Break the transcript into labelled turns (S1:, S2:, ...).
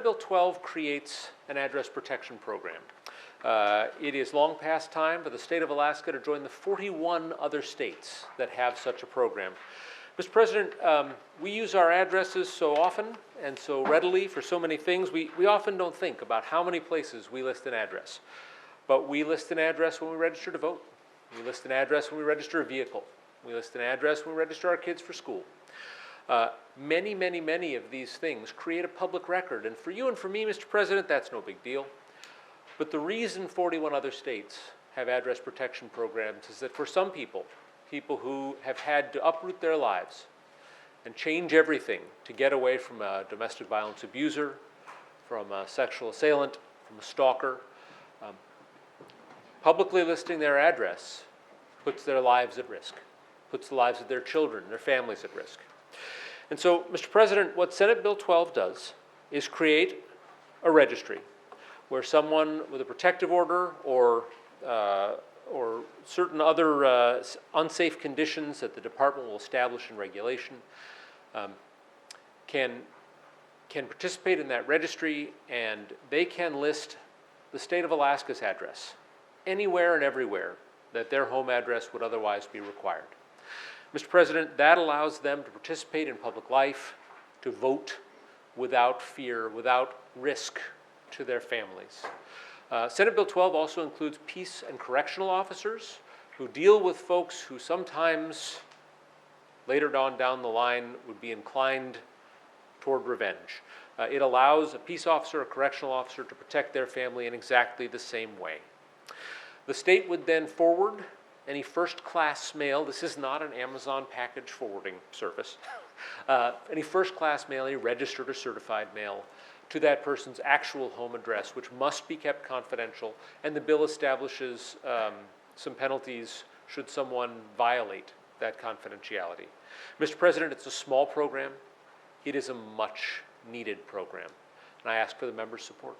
S1: Bill 12 creates an address protection program. It is long past time for the state of Alaska to join the 41 other states that have such a program. Mr. President, we use our addresses so often and so readily for so many things, we often don't think about how many places we list an address. But we list an address when we register to vote. We list an address when we register a vehicle. We list an address when we register our kids for school. Many, many, many of these things create a public record. And for you and for me, Mr. President, that's no big deal. But the reason 41 other states have address protection programs is that for some people, people who have had to uproot their lives and change everything to get away from a domestic violence abuser, from a sexual assailant, from a stalker, publicly listing their address puts their lives at risk, puts the lives of their children, their families at risk. And so, Mr. President, what Senate Bill 12 does is create a registry where someone with a protective order or certain other unsafe conditions that the department will establish in regulation can participate in that registry, and they can list the state of Alaska's address anywhere and everywhere that their home address would otherwise be required. Mr. President, that allows them to participate in public life, to vote without fear, without risk to their families. Senate Bill 12 also includes peace and correctional officers who deal with folks who sometimes later on down the line would be inclined toward revenge. It allows a peace officer, a correctional officer to protect their family in exactly the same way. The state would then forward any first-class mail. This is not an Amazon package forwarding service. Any first-class mail, any registered or certified mail to that person's actual home address, which must be kept confidential, and the bill establishes some penalties should someone violate that confidentiality. Mr. President, it's a small program. It is a much-needed program, and I ask for the members' support.